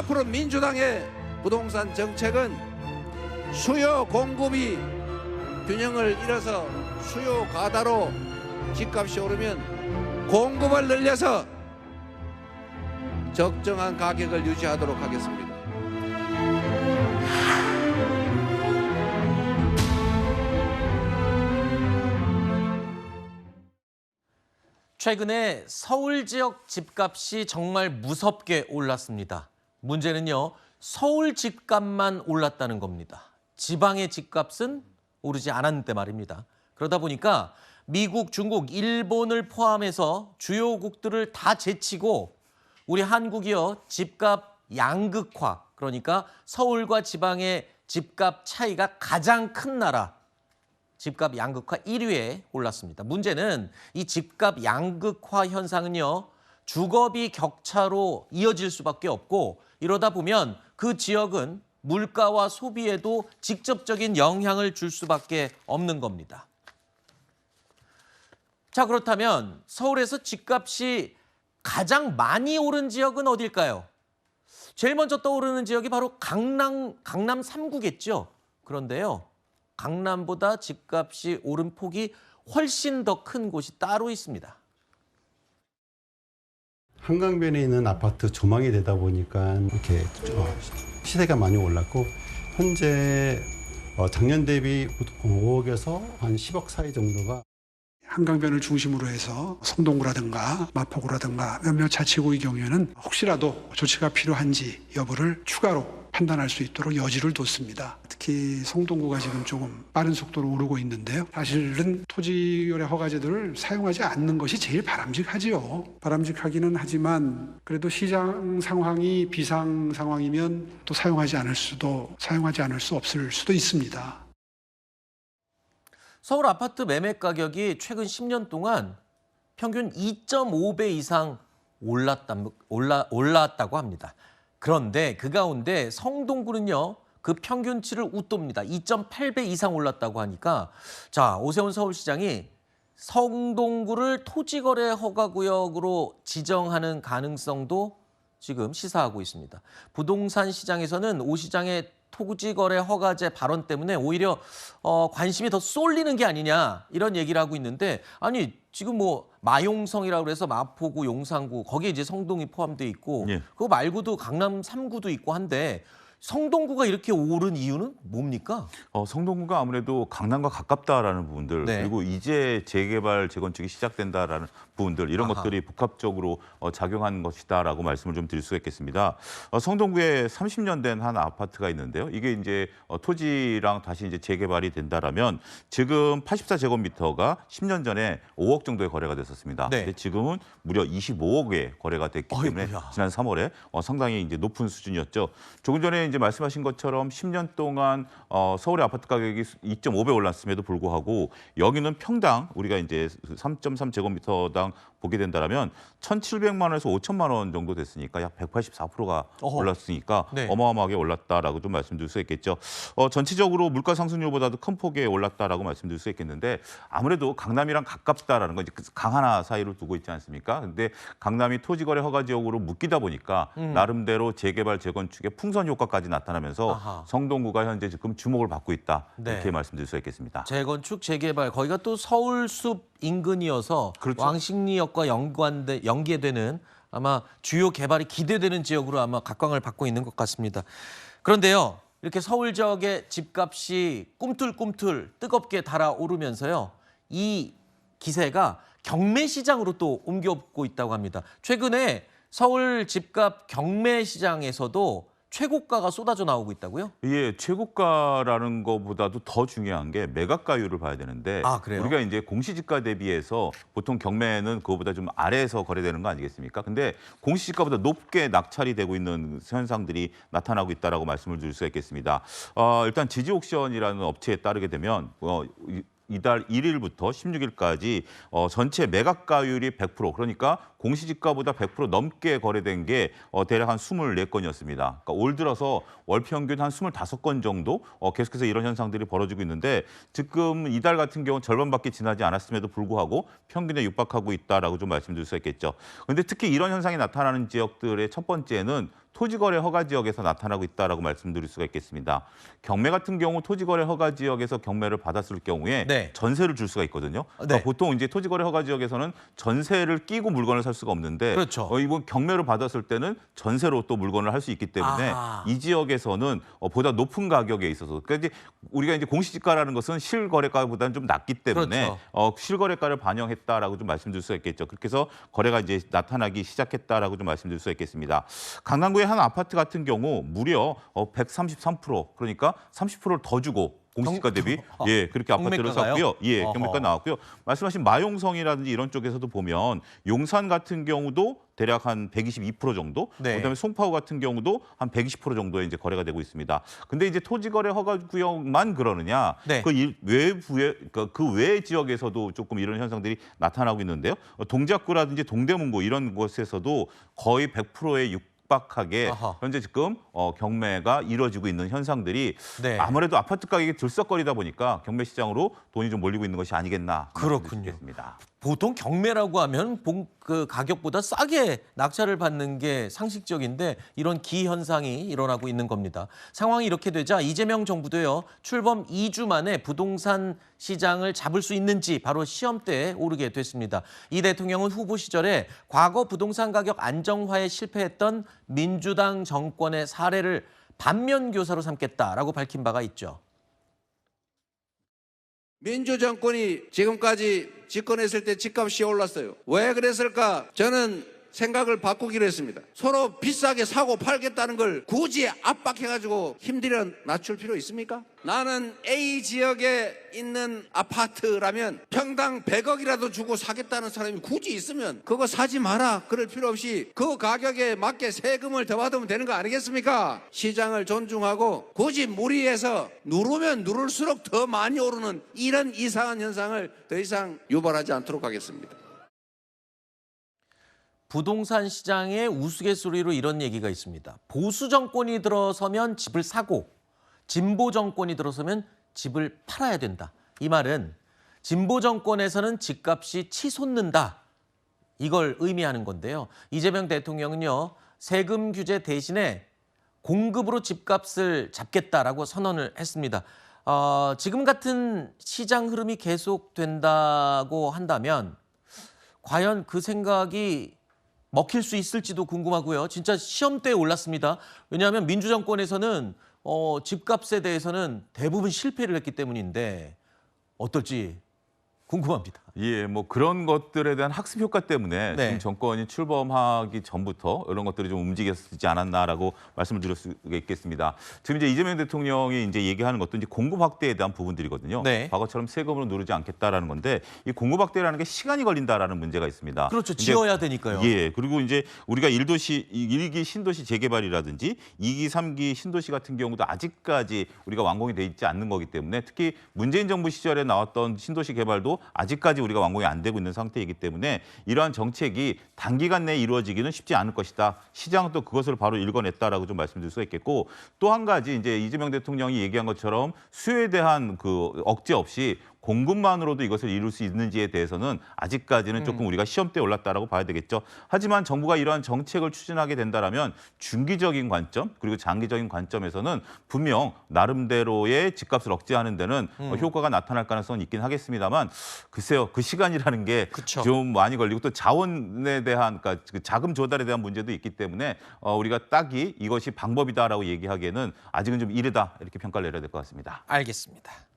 앞으로 민주당의 부동산 정책은 수요 공급이 균형을 잃어서 수요 과다로 집값이 오르면 공급을 늘려서 적정한 가격을 유지하도록 하겠습니다. 최근에 서울 지역 집값이 정말 무섭게 올랐습니다. 문제는요, 서울 집값만 올랐다는 겁니다. 지방의 집값은 오르지 않았는데 말입니다. 그러다 보니까 미국, 중국, 일본을 포함해서 주요국들을 다 제치고 우리 한국이요, 집값 양극화, 그러니까 서울과 지방의 집값 차이가 가장 큰 나라, 집값 양극화 1위에 올랐습니다. 문제는 이 집값 양극화 현상은요, 주거비 격차로 이어질 수밖에 없고 이러다 보면 그 지역은 물가와 소비에도 직접적인 영향을 줄 수밖에 없는 겁니다. 자, 그렇다면 서울에서 집값이 가장 많이 오른 지역은 어딜까요? 제일 먼저 떠오르는 지역이 바로 강남 3구겠죠. 그런데요, 강남보다 집값이 오른 폭이 훨씬 더 큰 곳이 따로 있습니다. 한강변에 있는 아파트 조망이 되다 보니까 이렇게 시세가 많이 올랐고, 현재 작년 대비 5억에서 한 10억 사이 정도가 한강변을 중심으로 해서 성동구라든가 마포구라든가 몇몇 자치구의 경우에는 혹시라도 조치가 필요한지 여부를 추가로 판단할 수 있도록 여지를 뒀습니다. 특히 성동구가 지금 조금 빠른 속도로 오르고 있는데요. 사실은 토지거래 허가제도를 사용하지 않는 것이 제일 바람직하지요. 바람직하기는 하지만 그래도 시장 상황이 비상 상황이면 또 사용하지 않을 수 없을 수도 있습니다. 서울 아파트 매매 가격이 최근 10년 동안 평균 2.5배 이상 올랐다고 합니다. 그런데 그 가운데 성동구는요, 그 평균치를 웃돕니다. 2.8배 이상 올랐다고 하니까, 자, 오세훈 서울시장이 성동구를 토지거래 허가구역으로 지정하는 가능성도 지금 시사하고 있습니다. 부동산 시장에서는 오 시장의 토지거래 허가제 발언 때문에 오히려 관심이 더 쏠리는 게 아니냐, 이런 얘기를 하고 있는데, 아니 지금 뭐 마용성이라고 해서 마포구, 용산구, 거기에 이제 성동이 포함돼 있고, 예. 그거 말고도 강남 3구도 있고 한데 성동구가 이렇게 오른 이유는 뭡니까? 성동구가 아무래도 강남과 가깝다라는 부분들, 네. 그리고 이제 재개발, 재건축이 시작된다라는 부분들, 이런 아하. 것들이 복합적으로 작용한 것이다라고 말씀을 좀 드릴 수가 있겠습니다. 성동구에 30년 된 한 아파트가 있는데요. 이게 이제 토지랑 다시 이제 재개발이 된다라면 지금 84제곱미터가 10년 전에 5억 정도에 거래가 됐었습니다. 네. 근데 지금은 무려 25억에 거래가 됐기 때문에 어이구야. 지난 3월에 상당히 이제 높은 수준이었죠. 조금 전에 이제 말씀하신 것처럼 10년 동안 서울의 아파트 가격이 2.5배 올랐음에도 불구하고 여기는 평당 우리가 이제 3.3제곱미터당 보게 된다면 1,700만 원에서 5천만 원 정도 됐으니까 약 184%가 올랐으니까 네. 어마어마하게 올랐다라고 좀 말씀드릴 수 있겠죠. 전체적으로 물가 상승률보다도 큰 폭에 올랐다라고 말씀드릴 수 있겠는데, 아무래도 강남이랑 가깝다라는 건 이제 강 하나 사이를 두고 있지 않습니까? 근데 강남이 토지거래 허가 지역으로 묶이다 보니까 나름대로 재개발, 재건축의 풍선 효과까지 나타나면서 아하. 성동구가 현재 지금 주목을 받고 있다, 네. 이렇게 말씀드릴 수 있겠습니다. 재건축, 재개발, 거기가 또 서울숲 인근이어서 그렇죠. 왕십리역과 연계되는 아마 주요 개발이 기대되는 지역으로 아마 각광을 받고 있는 것 같습니다. 그런데요, 이렇게 서울 지역의 집값이 꿈틀꿈틀 뜨겁게 달아오르면서요, 이 기세가 경매 시장으로 또 옮겨오고 있다고 합니다. 최근에 서울 집값 경매 시장에서도 최고가가 쏟아져 나오고 있다고요? 예, 최고가라는 것보다도 더 중요한 게 매각가율을 봐야 되는데, 아, 그래요? 우리가 이제 공시지가 대비해서 보통 경매는 그거보다 좀 아래에서 거래되는 거 아니겠습니까? 근데 공시지가보다 높게 낙찰이 되고 있는 현상들이 나타나고 있다라고 말씀을 드릴 수가 있겠습니다. 일단 지지옥션이라는 업체에 따르게 되면 이달 1일부터 16일까지 전체 매각가율이 100%, 그러니까 공시지가보다 100% 넘게 거래된 게 대략 한 24건이었습니다. 그러니까 올 들어서 월 평균 한 25건 정도 계속해서 이런 현상들이 벌어지고 있는데, 지금 이달 같은 경우는 절반밖에 지나지 않았음에도 불구하고 평균에 육박하고 있다라고 좀 말씀드릴 수 있겠죠. 그런데 특히 이런 현상이 나타나는 지역들의 첫 번째는 토지거래 허가 지역에서 나타나고 있다라고 말씀드릴 수가 있겠습니다. 경매 같은 경우 토지거래 허가 지역에서 경매를 받았을 경우에 네. 전세를 줄 수가 있거든요. 그러니까 네. 보통 이제 토지거래 허가 지역에서는 전세를 끼고 물건을 살 수가 없는데 그렇죠. 이번 경매를 받았을 때는 전세로 또 물건을 할 수 있기 때문에 아하. 이 지역에서는 보다 높은 가격에 있어서 그러니까 이제 우리가 이제 공시지가라는 것은 실거래가보다는 좀 낮기 때문에 그렇죠. 실거래가를 반영했다라고 좀 말씀드릴 수가 있겠죠. 그렇게 해서 거래가 이제 나타나기 시작했다라고 좀 말씀드릴 수가 있겠습니다. 강남구의 한 아파트 같은 경우 무려 133% 그러니까 30%를 더 주고 공시지가 대비 그렇게 아파트를 경매가가요? 샀고요. 예, 어허. 경매가 나왔고요. 말씀하신 마용성이라든지 이런 쪽에서도 보면 용산 같은 경우도 대략 한 122% 정도, 네. 그다음에 송파구 같은 경우도 한 120% 정도에 이제 거래가 되고 있습니다. 근데 이제 토지거래 허가 구역만 그러느냐? 네. 그 외 지역에서도 조금 이런 현상들이 나타나고 있는데요. 동작구라든지 동대문구 이런 곳에서도 거의 100%에 박하게 아하. 현재 지금 경매가 이루어지고 있는 현상들이 네. 아무래도 아파트 가격이 들썩거리다 보니까 경매 시장으로 돈이 좀 몰리고 있는 것이 아니겠나 그렇군요. 말씀드리겠습니다. 보통 경매라고 하면 그 가격보다 싸게 낙찰을 받는 게 상식적인데 이런 기현상이 일어나고 있는 겁니다. 상황이 이렇게 되자 이재명 정부도요. 출범 2주 만에 부동산 시장을 잡을 수 있는지 바로 시험대에 오르게 됐습니다. 이 대통령은 후보 시절에 과거 부동산 가격 안정화에 실패했던 민주당 정권의 사례를 반면교사로 삼겠다라고 밝힌 바가 있죠. 민주정권이 지금까지 집권했을 때 집값이 올랐어요. 왜 그랬을까? 저는 생각을 바꾸기로 했습니다. 서로 비싸게 사고 팔겠다는 걸 굳이 압박해가지고 힘들여 낮출 필요 있습니까? 나는 A 지역에 있는 아파트라면 평당 100억이라도 주고 사겠다는 사람이 굳이 있으면 그거 사지 마라. 그럴 필요 없이 그 가격에 맞게 세금을 더 받으면 되는 거 아니겠습니까? 시장을 존중하고 굳이 무리해서 누르면 누를수록 더 많이 오르는 이런 이상한 현상을 더 이상 유발하지 않도록 하겠습니다. 부동산 시장의 우스갯소리로 이런 얘기가 있습니다. 보수 정권이 들어서면 집을 사고 진보 정권이 들어서면 집을 팔아야 된다. 이 말은 진보 정권에서는 집값이 치솟는다. 이걸 의미하는 건데요. 이재명 대통령은요. 세금 규제 대신에 공급으로 집값을 잡겠다라고 선언을 했습니다. 지금 같은 시장 흐름이 계속된다고 한다면 과연 그 생각이 먹힐 수 있을지도 궁금하고요. 진짜 시험대에 올랐습니다. 왜냐하면 민주정권에서는 집값에 대해서는 대부분 실패를 했기 때문인데 어떨지 궁금합니다. 예, 뭐 그런 것들에 대한 학습 효과 때문에 네. 지금 정권이 출범하기 전부터 이런 것들이 좀 움직였지 않았나라고 말씀을 드릴 수가 있겠습니다. 지금 이제 이재명 대통령이 이제 얘기하는 것도 이제 공급 확대에 대한 부분들이거든요. 네. 과거처럼 세금으로 누르지 않겠다라는 건데 이 공급 확대라는 게 시간이 걸린다라는 문제가 있습니다. 그렇죠. 이제 지어야 되니까요. 예, 그리고 이제 우리가 1기 신도시 재개발이라든지 2기, 3기 신도시 같은 경우도 아직까지 우리가 완공이 돼 있지 않는 거기 때문에 특히 문재인 정부 시절에 나왔던 신도시 개발도 아직까지 우리가 완공이 안 되고 있는 상태이기 때문에 이러한 정책이 단기간 내에 이루어지기는 쉽지 않을 것이다. 시장은 또 그것을 바로 읽어냈다라고 좀 말씀드릴 수가 있겠고 또 한 가지 이제 이재명 대통령이 얘기한 것처럼 수요에 대한 그 억제 없이 공급만으로도 이것을 이룰 수 있는지에 대해서는 아직까지는 조금 우리가 시험대에 올랐다라고 봐야 되겠죠. 하지만 정부가 이러한 정책을 추진하게 된다라면 중기적인 관점 그리고 장기적인 관점에서는 분명 나름대로의 집값을 억제하는 데는 효과가 나타날 가능성은 있긴 하겠습니다만 글쎄요. 그 시간이라는 게 그쵸. 좀 많이 걸리고 또 자원에 대한 그러니까 그 자금 조달에 대한 문제도 있기 때문에 우리가 딱히 이것이 방법이다라고 얘기하기에는 아직은 좀 이르다 이렇게 평가를 내려야 될 것 같습니다. 알겠습니다.